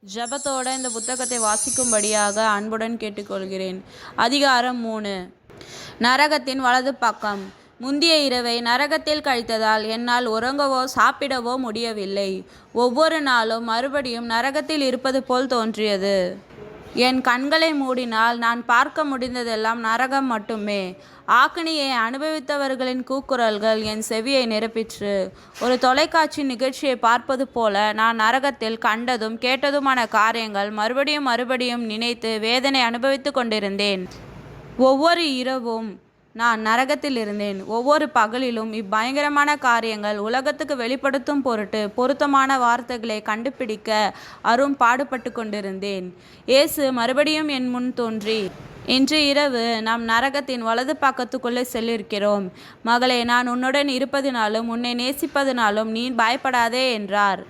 ஜெபத்தோட இந்த புத்தகத்தை வாசிக்கும்படியாக அன்புடன் கேட்டுக்கொள்கிறேன். அதிகாரம் 3. நரகத்தின் வலது பக்கம். முந்திய இரவை நரகத்தில் கழித்ததால் என்னால் உறங்கவோ சாப்பிடவோ முடியவில்லை. ஒவ்வொரு நாளும் மறுபடியும் நரகத்தில் இருப்பது போல் தோன்றியது. என் கண்களை மூடினால் நான் பார்க்க முடிந்ததெல்லாம் நரகம் மட்டுமே. ஆக்கினியை அனுபவித்தவர்களின் கூக்குரல்கள் என் செவியை நிரப்பிற்று. ஒரு தொலைக்காட்சி நிகழ்ச்சியை பார்ப்பது போல நான் நரகத்தில் கண்டதும் கேட்டதுமான காரியங்கள் மறுபடியும் மறுபடியும் நினைத்து வேதனை அனுபவித்து கொண்டிருந்தேன். ஒவ்வொரு இரவும் நான் நரகத்தில் இருந்தேன். ஒவ்வொரு பகலிலும் இப்பயங்கரமான காரியங்கள் உலகத்துக்கு வெளிப்படுத்தும் பொருட்டு பொருத்தமான வார்த்தைகளை கண்டுபிடிக்க பாடுபட்டு கொண்டிருந்தேன். இயேசு மறுபடியும் என் முன் தோன்றி, இன்று இரவு நாம் நரகத்தின் வலது பக்கத்துக்குள்ளே செல்லிருக்கிறோம். மகளே, நான் உன்னுடன் இருப்பதினாலும் உன்னை நேசிப்பதினாலும் நீ பயப்படாதே என்றார்.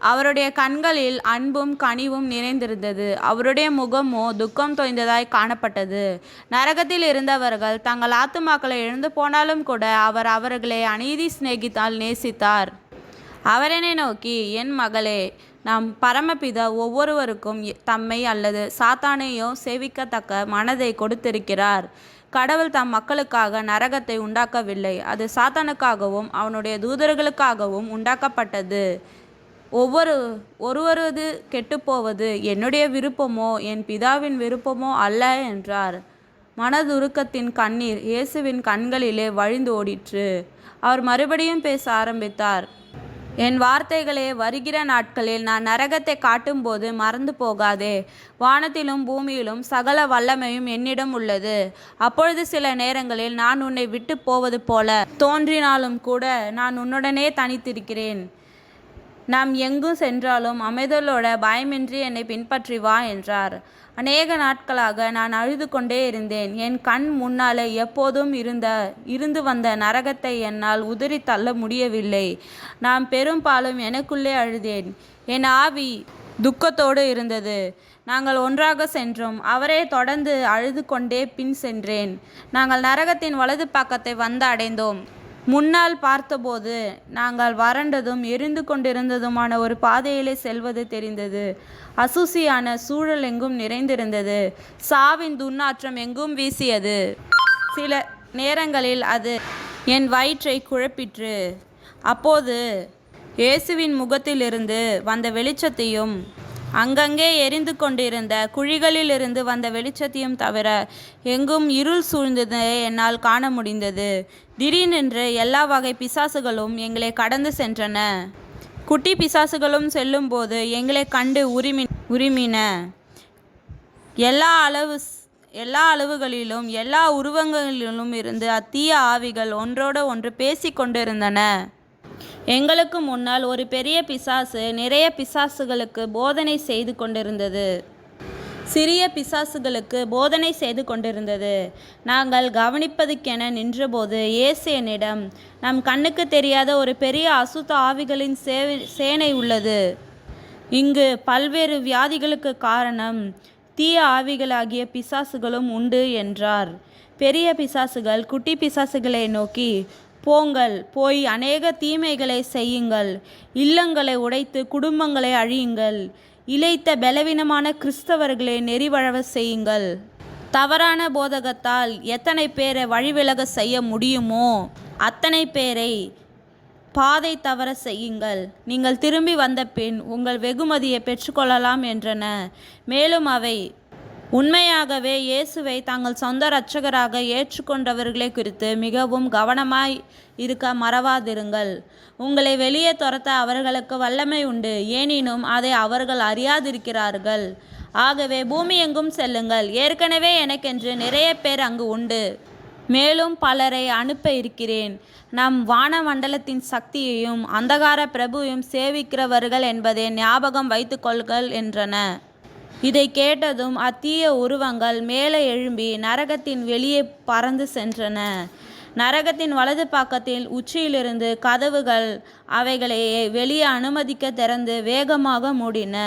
அவருடைய கண்களில் அன்பும் கனிவும் நிறைந்திருந்தது. அவருடைய முகமோ துக்கம் தோய்ந்ததாய் காணப்பட்டது. நரகத்தில் இருந்தவர்கள் தங்கள் ஆத்துமாக்களை இழந்து போனாலும் கூட அவர் அவர்களை அநீதி சிநேகித்தால் நேசித்தார். அவர் என்னை நோக்கி, என் மகளே, நாம் பரமபிதா ஒவ்வொருவருக்கும் தம்மை அல்லது சாத்தானையோ சேவிக்கத்தக்க மனதை கொடுத்திருக்கிறார். கடவுள் தம் மக்களுக்காக நரகத்தை உண்டாக்கவில்லை. அது சாத்தானுக்காகவும் அவனுடைய தூதர்களுக்காகவும் உண்டாக்கப்பட்டது. ஒருவரது கெட்டுப்போவது என்னுடைய விருப்பமோ என் பிதாவின் விருப்பமோ அல்ல என்றார். மனதுருக்கத்தின் கண்ணீர் இயேசுவின் கண்களிலே வழிந்து ஓடிற்று. அவர் மறுபடியும் பேச ஆரம்பித்தார். என் வார்த்தைகளே, வருகிற நாட்களில் நான் நரகத்தை காட்டும்போது மறந்து போகாதே. வானத்திலும் பூமியிலும் சகல வல்லமையும் என்னிடம் உள்ளது. அப்பொழுது சில நேரங்களில் நான் உன்னை விட்டு போவது போல தோன்றினாலும் கூட நான் உன்னுடனே தனித்திருக்கிறேன். நாம் எங்கும் சென்றாலும் அமைதலோட பயமின்றி என்னை பின்பற்றி வா என்றார். அநேக நாட்களாக நான் அழுது கொண்டே இருந்தேன். என் கண் முன்னாலே எப்போதும் இருந்து வந்த நரகத்தை என்னால் உதறி தள்ள முடியவில்லை. நான் பெரும்பாலும் எனக்குள்ளே அழுதேன். என் ஆவி துக்கத்தோடு இருந்தது. நாங்கள் ஒன்றாக சென்றோம். அவரே தொடர்ந்து அழுது கொண்டே பின் சென்றேன். நாங்கள் நரகத்தின் வலது பக்கத்தை வந்து அடைந்தோம். முன்னால் பார்த்தபோது நாங்கள் வறண்டதும் எரிந்து கொண்டிருந்ததுமான ஒரு பாதையிலே செல்வது தெரிந்தது. அசூசியான சூழல் எங்கும் நிறைந்திருந்தது. சாவின் துர்நாற்றம் எங்கும் வீசியது. சில நேரங்களில் அது என் வயிற்றை குழப்பிற்று. அப்போது இயேசுவின் முகத்திலிருந்து வந்த வெளிச்சத்தையும் அங்கங்கே எரிந்து கொண்டிருந்த குழிகளிலிருந்து வந்த வெளிச்சத்தையும் தவிர எங்கும் இருள் சூழ்ந்ததை என்னால் காண முடிந்தது. திடீரென்று எல்லா வகை பிசாசுகளும் எங்களை கடந்து சென்றன. குட்டி பிசாசுகளும் செல்லும்போது எங்களை கண்டு உரிமின. எல்லா அளவுகளிலும் எல்லா உருவங்களிலும் இருந்து அத்தீய ஆவிகள் ஒன்றோட ஒன்று பேசி கொண்டிருந்தன. எங்களுக்கு முன்னால் ஒரு பெரிய பிசாசு நிறைய பிசாசுகளுக்கு போதனை செய்து கொண்டிருந்தது. சிறிய பிசாசுகளுக்கு போதனை செய்து கொண்டிருந்தது. நாங்கள் கவனிப்பதுக்கென நின்றபோது இயேசு என்னிடம், நம் கண்ணுக்கு தெரியாத ஒரு பெரிய அசுத்த ஆவிகளின் சேனை உள்ளது. இங்கு பல்வேறு வியாதிகளுக்கு காரணம் தீய ஆவிகளாகிய பிசாசுகளும் உண்டு என்றார். பெரிய பிசாசுகள் குட்டி பிசாசுகளை நோக்கி, போங்கள், போய் அநேக தீமைகளை செய்யுங்கள், இல்லங்களை உடைத்து குடும்பங்களை அழியுங்கள், இளைத்த பலவீனமான கிறிஸ்தவர்களை நெறிவழவ செய்யுங்கள், தவறான போதகத்தால் எத்தனை பேரை வழிவிலக செய்ய முடியுமோ அத்தனை பேரை பாதை தவற செய்யுங்கள். நீங்கள் திரும்பி வந்த பின் உங்கள் வெகுமதியை பெற்றுக்கொள்ளலாம் என்றன. மேலும் அவை உண்மையாகவே இயேசுவை தங்கள் சொந்த இரட்சகராக ஏற்றுக்கொண்டவர்களை குறித்து மிகவும் கவனமாய் இருக்க மறவாதிருங்கள். உங்களை வெளியே துரத்த அவர்களுக்கு வல்லமை உண்டு, எனினும் அதை அவர்கள் அறியாதிருக்கிறார்கள். ஆகவே பூமி எங்கும் செல்லுங்கள். ஏற்கனவே எனக்கென்று நிறைய பேர் அங்கு உண்டு. மேலும் பலரை அனுப்ப இருக்கிறேன். நம் வானமண்டலத்தின் சக்தியையும் அந்தகார பிரபுவையும் சேவிக்கிறவர்கள் என்பதை ஞாபகம் வைத்துக்கொள்கள் என்றன. இதை கேட்டதும் அத்தீய உருவங்கள் மேலே எழும்பி நரகத்தின் வெளியே பறந்து சென்றன. நரகத்தின் வலது பக்கத்தில் உச்சியிலிருந்து கதவுகள் அவைகளை வெளியே அனுமதிக்க திறந்து வேகமாக மூடின.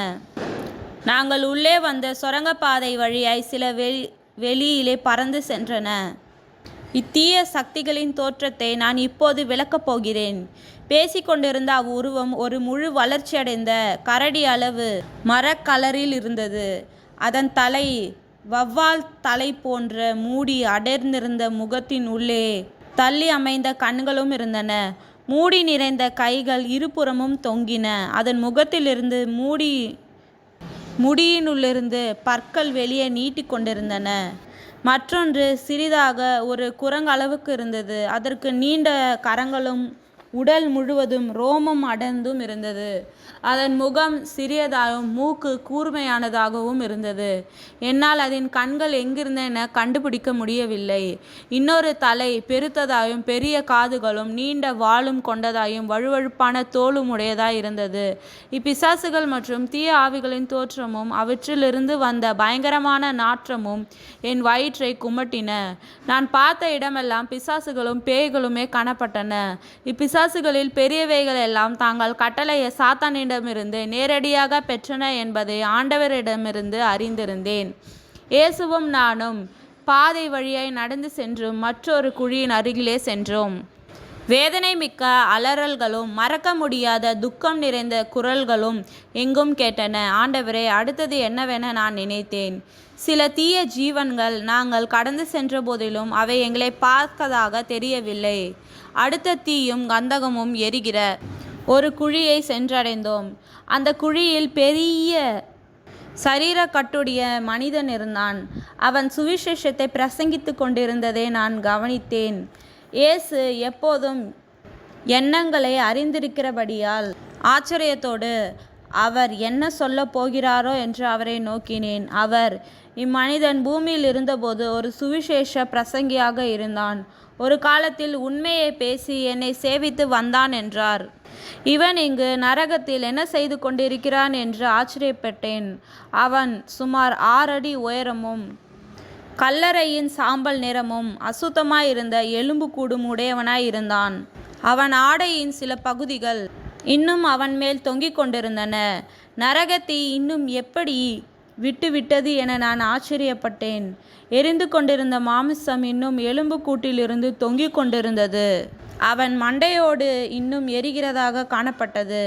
நாங்கள் உள்ளே வந்த சுரங்கப்பாதை வழியாய் சில வெளியிலே பறந்து சென்றன. இத்தீய சக்திகளின் தோற்றத்தை நான் இப்போது விளக்கப் போகிறேன். பேசிக்கொண்டிருந்த அவ்வுருவம் ஒரு முழு வளர்ச்சியடைந்த கரடி அளவு மரக்கலரில் இருந்தது. அதன் தலை வௌவால் தலை போன்ற மூடி அடர்ந்திருந்த முகத்தின் உள்ளே தள்ளி அமைந்த கண்களும் இருந்தன. மூடி நிறைந்த கைகள் இருபுறமும் தொங்கின. அதன் முகத்திலிருந்து முடியினுள்ளிருந்து பற்கள் வெளியே நீட்டிக் கொண்டிருந்தன. மற்றொன்று சிறிதாக ஒரு குரங்களவுக்கு இருந்தது. அதற்கு நீண்ட கரங்களும் உடல் முழுவதும் ரோமம் அடர்ந்தும் இருந்தது. அதன் முகம் சிறியதாகவும் மூக்கு கூர்மையானதாகவும் இருந்தது. என்னால் அதன் கண்கள் எங்கிருந்தன கண்டுபிடிக்க முடியவில்லை. இன்னொரு தலை பெருத்ததாயும் பெரிய காதுகளும் நீண்ட வாலும் கொண்டதாயும் வழுவழுப்பான தோலும் உடையதாய் இருந்தது. இப்பிசாசுகள் மற்றும் தீய ஆவிகளின் தோற்றமும் அவற்றிலிருந்து வந்த பயங்கரமான நாற்றமும் என் வயிற்றை குமட்டின. நான் பார்த்த இடமெல்லாம் பிசாசுகளும் பேய்களுமே காணப்பட்டன. இப்பிசாசுகளில் பெரியவைகள் எல்லாம் தாங்கள் கட்டளையை சாத்தானிடமிருந்து நேரடியாக பெற்றன என்பதை ஆண்டவரிடமிருந்து அறிந்திருந்தேன். இயேசுவும் நானும் பாதை வழியாய் நடந்து சென்றும் மற்றொரு குழியின் அருகிலே சென்றோம். வேதனை மிக்க அலறல்களும் மறக்க முடியாத துக்கம் நிறைந்த குரல்களும் எங்கும் கேட்டன. ஆண்டவரே, அடுத்தது என்னவென நான் நினைத்தேன். சில தீய ஜீவன்கள் நாங்கள் கடந்து சென்ற போதிலும் அவை எங்களை பார்க்கதாக தெரியவில்லை. அடுத்த தீயும் கந்தகமும் எரிகிற ஒரு குழியை சென்றடைந்தோம். அந்த குழியில் பெரிய சரீரக்கட்டுடைய மனிதன் இருந்தான். அவன் சுவிசேஷத்தை பிரசங்கித்து கொண்டிருந்ததை நான் கவனித்தேன். இயேசு எப்போதும் எண்ணங்களை அறிந்திருக்கிறபடியால் ஆச்சரியத்தோடு அவர் என்ன சொல்லப் போகிறாரோ என்று அவரை நோக்கினேன். அவர், இம்மனிதன் பூமியில் இருந்தபோது ஒரு சுவிசேஷ பிரசங்கியாக இருந்தான். ஒரு காலத்தில் உண்மையை பேசி என்னை சேவித்து வந்தான் என்றார். இவன் இங்கு நரகத்தில் என்ன செய்து கொண்டிருக்கிறான் என்று ஆச்சரியப்பட்டேன். அவன் சுமார் 6 அடி உயரமும் கல்லறையின் சாம்பல் நிறமும் அசுத்தமாயிருந்த எலும்பு கூடும் உடையவனாய் இருந்தான். அவன் ஆடையின் சில பகுதிகள் இன்னும் அவன் மேல் தொங்கிக் கொண்டிருந்தன. நரகத்தை இன்னும் எப்படி விட்டுவிட்டது என நான் ஆச்சரியப்பட்டேன். எரிந்து கொண்டிருந்த மாமிசம் இன்னும் எலும்பு கூட்டிலிருந்து தொங்கிக் கொண்டிருந்தது. அவன் மண்டையோடு இன்னும் எரிகிறதாக காணப்பட்டது.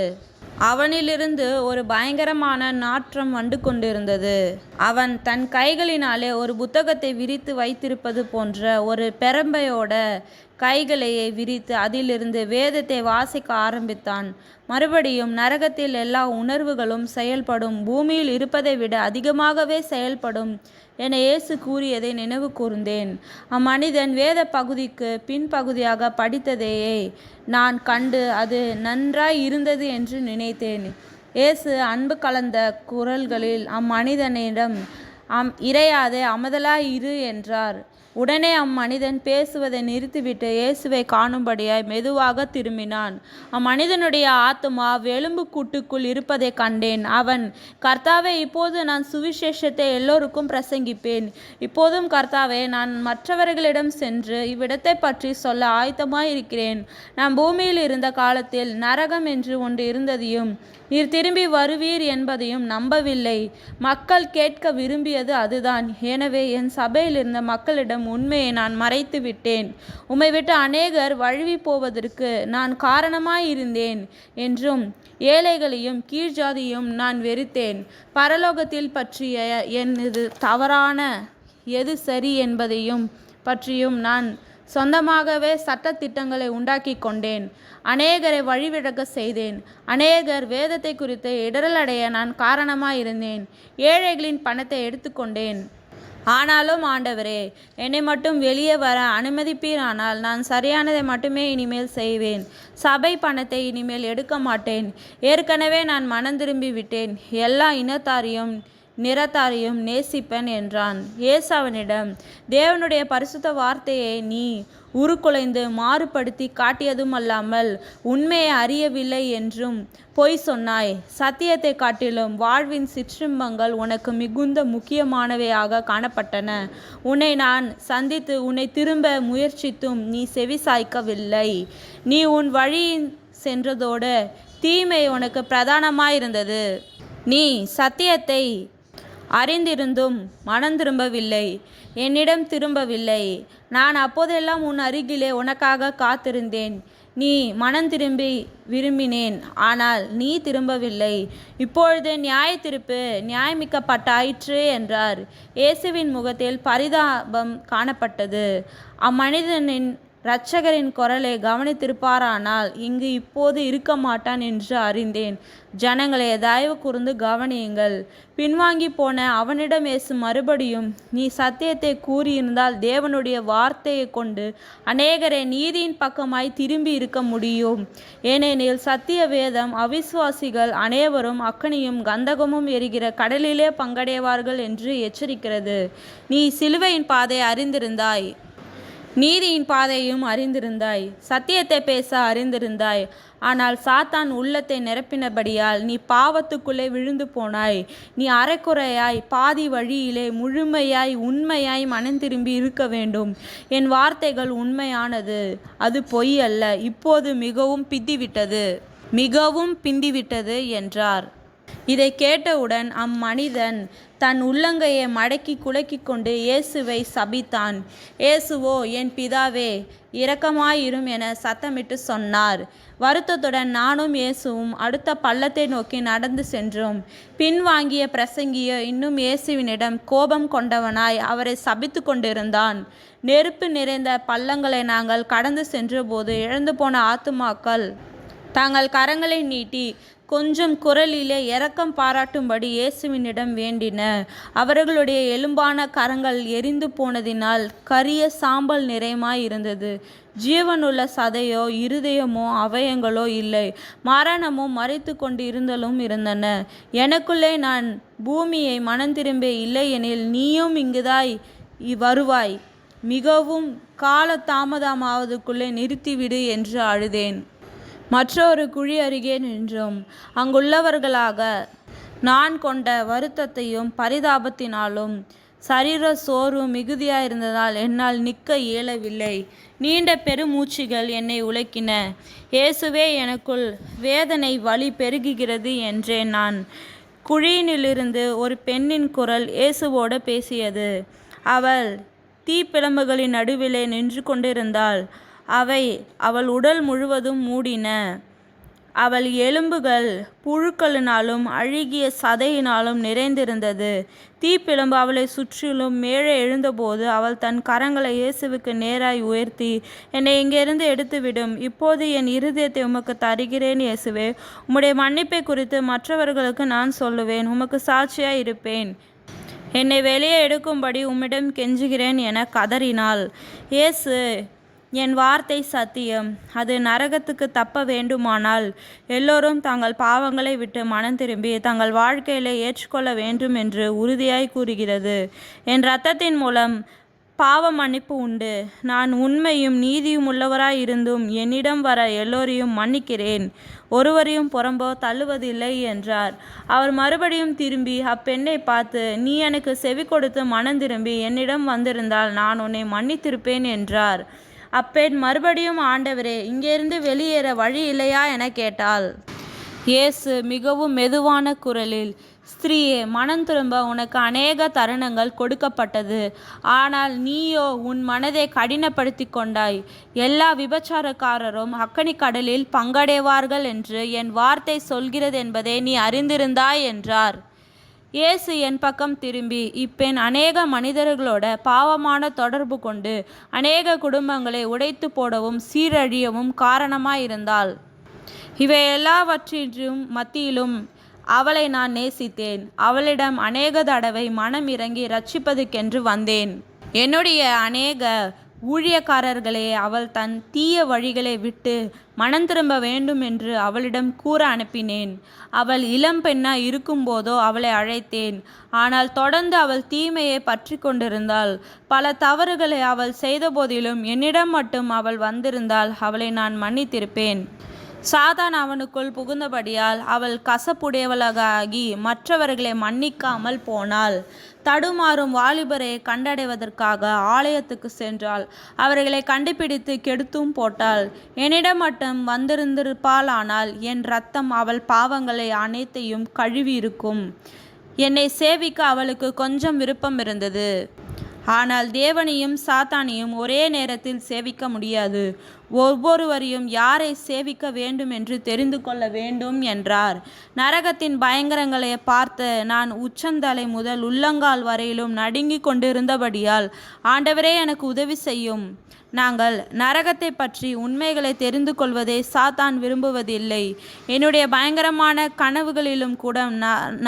அவனிலிருந்து ஒரு பயங்கரமான நாற்றம் வந்து கொண்டிருந்தது. அவன் தன் கைகளினாலே ஒரு புத்தகத்தை விரித்து வைத்திருப்பது போன்ற ஒரு பெரம்பையோட கைகளையே விரித்து அதிலிருந்து வேதத்தை வாசிக்க ஆரம்பித்தான். மறுபடியும் நரகத்தில் எல்லா உணர்வுகளும் செயல்படும், பூமியில் இருப்பதை விட அதிகமாகவே செயல்படும் என இயேசு கூறியதை நினைவு கூர்ந்தேன். அம்மனிதன் வேத பகுதிக்கு பின்பகுதியாக படித்ததையே நான் கண்டு அது நன்றாய் இருந்தது என்று நினைத்தேன். இயேசு அன்பு கலந்த குரல்களில் அம்மனிதனிடம் இறையாதே, அமைதலாய் இரு என்றார். உடனே அம்மனிதன் பேசுவதை நிறுத்திவிட்டு இயேசுவை காணும்படியாய் மெதுவாக திரும்பினான். அம்மனிதனுடைய ஆத்துமா எலும்பு கூட்டுக்குள் இருப்பதை கண்டேன். அவன், கர்த்தாவே, இப்போது நான் சுவிசேஷத்தை எல்லோருக்கும் பிரசங்கிப்பேன். இப்போதும் கர்த்தாவே, நான் மற்றவர்களிடம் சென்று இவ்விடத்தை பற்றி சொல்ல ஆயத்தமாயிருக்கிறேன். நான் பூமியில் இருந்த காலத்தில் நரகம் என்று ஒன்று இருந்ததையும் நீர் திரும்பி வருவீர் என்பதையும் நம்பவில்லை. மக்கள் கேட்க விரும்பியது அதுதான். எனவே என் சபையில் இருந்த மக்களிடம் உண்மையை நான் மறைத்து விட்டேன். உம்மை விட்டு அநேகர் வழுவி போவதற்கு நான் காரணமாயிருந்தேன் என்றும் ஏழைகளையும் கீழ்ஜாதியையும் நான் வெறுத்தேன். பரலோகத்தில் பற்றிய எனது தவறான எது சரி என்பதையும் பற்றியும் நான் சொந்தமாகவே சட்ட திட்டங்களை உண்டாக்கி கொண்டேன். அநேகரை வழிவிழக்க செய்தேன். அநேகர் வேதத்தை குறித்து இடரலடைய நான் காரணமாயிருந்தேன். ஏழைகளின் பணத்தை எடுத்துக்கொண்டேன். ஆனாலும் ஆண்டவரே, என்னை மட்டும் வெளியே வர அனுமதிப்பீரானால் நான் சரியானதை மட்டுமே இனிமேல் செய்வேன். சபை பணத்தை இனிமேல் எடுக்க மாட்டேன். ஏற்கனவே நான் மனம் திரும்பி விட்டேன். எல்லா இனத்தாரையும் நிறத்தாரையும் நேசிப்பேன் என்றான். இயேசு அவனிடம், தேவனுடைய பரிசுத்த வார்த்தையை நீ உருக்குலைந்து மாறுபடுத்தி காட்டியதும் அல்லாமல் உண்மையை அறியவில்லை என்றும் பொய் சொன்னாய். சத்தியத்தை காட்டிலும் வாழ்வின் சிற்றின்பங்கள் உனக்கு மிகுந்த முக்கியமானவையாக காணப்பட்டன. உன்னை நான் சந்தித்து உன்னை திரும்ப முயற்சித்தும் நீ செவிசாய்க்கவில்லை. நீ உன் வழியில் சென்றதோடு தீமை உனக்கு பிரதானமாயிருந்தது. நீ சத்தியத்தை அறிந்திருந்தும் மனம் திரும்பவில்லை, என்னிடம் திரும்பவில்லை. நான் அப்போதெல்லாம் உன் அருகிலே உனக்காக காத்திருந்தேன். நீ மனம் திரும்பி விரும்பினேன், ஆனால் நீ திரும்பவில்லை. இப்பொழுது நியாயத்தீர்ப்பு நியாயமிக்கப்பட்டாயிற்று என்றார். இயேசுவின் முகத்தில் பரிதாபம் காணப்பட்டது. அம்மனிதனின் இரட்சகரின் குரலை கவனித்திருப்பாரானால் இங்கு இப்போது இருக்க மாட்டான் என்று அறிந்தேன். ஜனங்களே, தயவு கூர்ந்து கவனியுங்கள். பின்வாங்கி போன அவனிடம் இயேசு மறுபடியும், நீ சத்தியத்தை கூறியிருந்தால் தேவனுடைய வார்த்தையை கொண்டு அநேகரை நீதியின் பக்கமாய் திரும்பி இருக்க முடியும். ஏனெனில் சத்திய வேதம் அவிசுவாசிகள் அனைவரும் அக்கினியும் கந்தகமும் எரிகிற கடலிலே பங்கடைவார்கள் என்று எச்சரிக்கிறது. நீ சிலுவையின் பாதை அறிந்திருந்தாய், நீதியின் பாதையும் அறிந்திருந்தாய், சத்தியத்தை பேச அறிந்திருந்தாய். ஆனால் சாத்தான் உள்ளத்தை நிரப்பினபடியால் நீ பாவத்துக்குள்ளே விழுந்து போனாய். நீ அரைக்குறையாய் பாதி வழியிலே முழுமையாய் உண்மையாய் மனம் திரும்பி இருக்க வேண்டும். என் வார்த்தைகள் உண்மையானது, அது பொய் அல்ல. இப்போது மிகவும் பிந்திவிட்டது என்றார். இதை கேட்டவுடன் அம்மனிதன் தன் உள்ளங்கையை மடக்கி குலுக்கிக் கொண்டு இயேசுவை சபித்தான். இயேசுவோ, என் பிதாவே, இரக்கமாயிரும் என சத்தமிட்டு சொன்னார். வருத்தத்துடன் நானும் இயேசுவும் அடுத்த பள்ளத்தை நோக்கி நடந்து சென்றோம். பின்வாங்கிய பிரசங்கியோ இன்னும் இயேசுவினிடம் கோபம் கொண்டவனாய் அவரை சபித்து கொண்டிருந்தான். நெருப்பு நிறைந்த பள்ளங்களை நாங்கள் கடந்து சென்றபோது இழந்து போன ஆத்துமாக்கள் தங்கள் கரங்களை நீட்டி கொஞ்சம் குரலிலே இரக்கம் பாராட்டும்படி இயேசுவினிடம் வேண்டின. அவர்களுடைய எலும்பான கரங்கள் எரிந்து போனதினால் கரிய சாம்பல் நிறையமாய் இருந்தது. ஜீவனுள்ள சதையோ இருதயமோ அவயங்களோ இல்லை. மரணமும் மறைத்து கொண்டு இருந்தன. எனக்குள்ளே நான் பூமியை மனம் திரும்ப இல்லையெனில் நீயும் இங்குதாய் வருவாய். மிகவும் கால தாமதமாவதுக்குள்ளே நிறுத்திவிடு என்று அழுதேன். மற்றொரு குழி அருகே நின்றோம். அங்குள்ளவர்களாக நான் கொண்ட வருத்தத்தையும் பரிதாபத்தினாலும் சரீர சோர்வு மிகுதியாயிருந்ததால் என்னால் நிற்க இயலவில்லை. நீண்ட பெருமூச்சுகள் என்னை உலுக்கின. இயேசுவே, எனக்குள் வேதனை வலி பெருகுகிறது என்றேன் நான். குழியினிலிருந்து ஒரு பெண்ணின் குரல் இயேசுவோடு பேசியது. அவள் தீப்பிழம்புகளின் நடுவிலே நின்று கொண்டிருந்தாள். அவை அவள் உடல் முழுவதும் மூடின. அவள் எலும்புகள் புழுக்களினாலும் அழுகிய சதையினாலும் நிறைந்திருந்தது. தீப்பிழம்பு அவளை சுற்றிலும் மேலே எழுந்தபோது அவள் தன் கரங்களை இயேசுவுக்கு நேராய் உயர்த்தி, என்னை இங்கிருந்து எடுத்துவிடும். இப்போது என் இருதயத்தை உமக்கு தருகிறேன் இயேசுவே. உம்முடைய மன்னிப்பை குறித்து மற்றவர்களுக்கு நான் சொல்லுவேன். உமக்கு சாட்சியாய் இருப்பேன். என்னை வெளியே எடுக்கும்படி உம்மிடம் கெஞ்சுகிறேன் என கதறினாள். இயேசு, என் வார்த்தை சத்தியம். அது நரகத்துக்கு தப்ப வேண்டுமானால் எல்லோரும் தங்கள் பாவங்களை விட்டு மனம் திரும்பி தங்கள் வாழ்க்கையிலே ஏற்றுக்கொள்ள வேண்டும் என்று உறுதியாய் கூறுகிறது. என் இரத்தத்தின் மூலம் பாவ மன்னிப்பு உண்டு. நான் உண்மையும் நீதியும் உள்ளவராய் இருந்தும் என்னிடம் வர எல்லோரையும் மன்னிக்கிறேன், ஒருவரையும் புறம்போ தள்ளுவதில்லை என்றார். அவர் மறுபடியும் திரும்பி அப்பெண்ணை பார்த்து, நீ எனக்கு செவி கொடுத்து மனம் திரும்பி என்னிடம் வந்திருந்தால் நான் உன்னை மன்னித்திருப்பேன் என்றார். அப்பெண் மறுபடியும், ஆண்டவரே, இங்கிருந்து வெளியேற வழி இல்லையா என கேட்டாள். இயேசு மிகவும் மெதுவான குரலில், ஸ்திரீயே, மனம் திரும்ப உனக்கு அநேக தருணங்கள் கொடுக்கப்பட்டது. ஆனால் நீயோ உன் மனதை கடினப்படுத்தி கொண்டாய். எல்லா விபச்சாரக்காரரும் அக்கினி கடலில் பங்கடைவார்கள் என்று என் வார்த்தை சொல்கிறது என்பதை நீ அறிந்திருந்தாய் என்றார். இயேசு என் பக்கம் திரும்பி, இப்பெண் அநேக மனிதர்களோட பாவமான தொடர்பு கொண்டு அநேக குடும்பங்களை உடைத்து போடவும் சீரழியவும் காரணமாயிருந்தாள். இவை எல்லாவற்றின் மத்தியிலும் அவளை நான் நேசித்தேன். அவளிடம் அநேக தடவை மனம் இறங்கி இரட்சிப்பதற்கென்று வந்தேன். என்னுடைய அநேக ஊழியக்காரர்களே, அவள் தன் தீய வழிகளை விட்டு மனம் திரும்ப வேண்டும் என்று அவளிடம் கூற அனுப்பினேன். அவள் இளம் பெண்ணாய் இருக்கும்போதோ அவளை அழைத்தேன். ஆனால் தொடர்ந்து அவள் தீமையை பற்றி கொண்டிருந்தாள். பல தவறுகளை அவள் செய்தபோதிலும் என்னிடம் மட்டும் அவள் வந்திருந்தால் அவளை நான் மன்னித்திருப்பேன். சாத்தான் அவனுக்குள் புகுந்தபடியால் அவள் கசப்புடையவளாகி மற்றவர்களை மன்னிக்காமல் போனாள். தடுமாறும் வாலிபரை கண்டடைவதற்காக ஆலயத்துக்கு சென்றாள். அவர்களை கண்டுபிடித்து கெடுத்தும் போட்டாள். என்னிடம் மட்டும் வந்திருந்திருப்பாள், ஆனால் என் இரத்தம் அவள் பாவங்களை அனைத்தையும் கழுவியிருக்கும். என்னை சேவிக்க அவளுக்கு கொஞ்சம் விருப்பம் இருந்தது. ஆனால் தேவனையும் சாத்தானையும் ஒரே நேரத்தில் சேவிக்க முடியாது. ஒவ்வொருவரையும் யாரை சேவிக்க வேண்டும் என்று தெரிந்து கொள்ள வேண்டும் என்றார். நரகத்தின் பயங்கரங்களை பார்த்து நான் உச்சந்தலை முதல் உள்ளங்கால் வரையிலும் நடுங்கிக் கொண்டிருந்தபடியால், ஆண்டவரே எனக்கு உதவி செய்யும். நாங்கள் நரகத்தை பற்றி உண்மைகளை தெரிந்து கொள்வதை சாத்தான் விரும்புவதில்லை. என்னுடைய பயங்கரமான கனவுகளிலும் கூட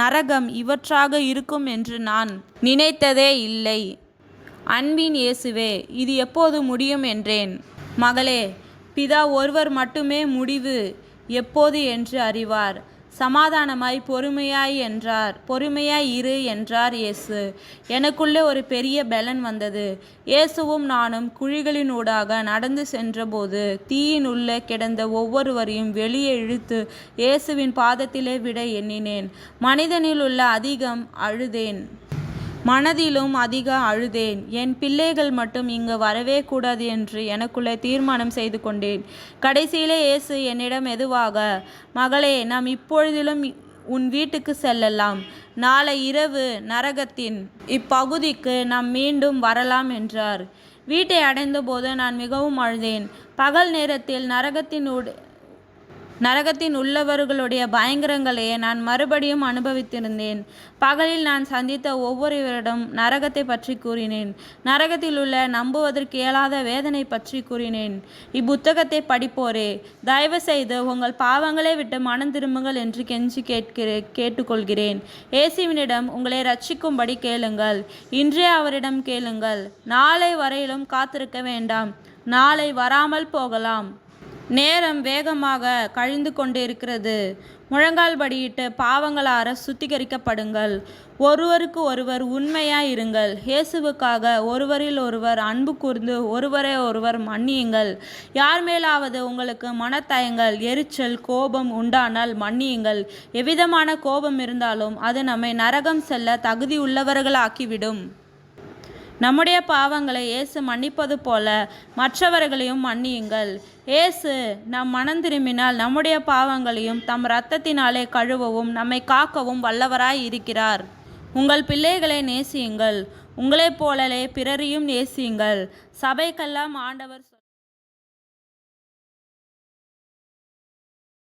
நரகம் இவற்றாக இருக்கும் என்று நான் நினைத்ததே இல்லை. அன்பின் இயேசுவே, இது எப்போது முடியும் என்றேன். மகளே, பிதா ஒருவர் மட்டுமே முடிவு எப்போது என்று அறிவார். சமாதானமாய் பொறுமையாய் இரு என்றார் இயேசு. எனக்குள்ளே ஒரு பெரிய பலன் வந்தது. இயேசுவும் நானும் குழிகளினூடாக நடந்து சென்றபோது தீயினுள்ளே கிடந்த ஒவ்வொருவரையும் வெளியே இழுத்து இயேசுவின் பாதத்திலே விட எண்ணினேன். மனதிலும் அதிக அழுதேன். என் பிள்ளைகள் மட்டும் இங்கு வரவே கூடாது என்று எனக்குள்ளே தீர்மானம் செய்து கொண்டேன். கடைசியிலே இயேசு என்னிடம் மெதுவாக, மகளே, நாம் இப்பொழுதிலும் உன் வீட்டுக்கு செல்லலாம். நாளை இரவு நரகத்தின் இப்பகுதிக்கு நாம் மீண்டும் வரலாம் என்றார். வீட்டை அடைந்தபோது நான் மிகவும் அழுதேன். பகல் நேரத்தில் நரகத்தின் உள்ளவர்களுடைய பயங்கரங்களையே நான் மறுபடியும் அனுபவித்திருந்தேன். பகலில் நான் சந்தித்த ஒவ்வொருவரிடம் நரகத்தை பற்றி கூறினேன். நரகத்தில் உள்ள நம்புவதற்கு இயலாத வேதனை பற்றி கூறினேன். இப்புத்தகத்தை படிப்போரே, தயவு செய்து உங்கள் பாவங்களை விட்டு மனம் திரும்புங்கள் என்று கெஞ்சி கேட்டுக்கொள்கிறேன். இயேசுவினிடம் உங்களை ரட்சிக்கும்படி கேளுங்கள். இன்றே அவரிடம் கேளுங்கள். நாளை வரையிலும் காத்திருக்க வேண்டாம். நாளை வராமல் போகலாம். நேரம் வேகமாக கழிந்து கொண்டிருக்கிறது. முழங்கால் படியிட்டு பாவங்களார சுத்திகரிக்கப்படுங்கள். ஒருவருக்கு ஒருவர் உண்மையாய் இருங்கள். இயேசுவுக்காக ஒருவரில் ஒருவர் அன்பு கூர்ந்து ஒருவரை ஒருவர் மன்னியுங்கள். யார் மேலாவது உங்களுக்கு மனத்தயங்கள், எரிச்சல், கோபம் உண்டானால் மன்னியுங்கள். எவ்விதமான கோபம் இருந்தாலும் அது நம்மை நரகம் செல்ல தகுதி உள்ளவர்களாக்கிவிடும். நம்முடைய பாவங்களை இயேசு மன்னிப்பது போல மற்றவர்களையும் மன்னியுங்கள். இயேசு நம் மனம் திரும்பினால் நம்முடைய பாவங்களையும் தம் இரத்தத்தினாலே கழுவவும் நம்மை காக்கவும் வல்லவராய் இருக்கிறார். உங்கள் பிள்ளைகளை நேசியுங்கள். உங்களைப் போலவே பிறரையும் நேசியுங்கள். சபைக்கெல்லாம் ஆண்டவர்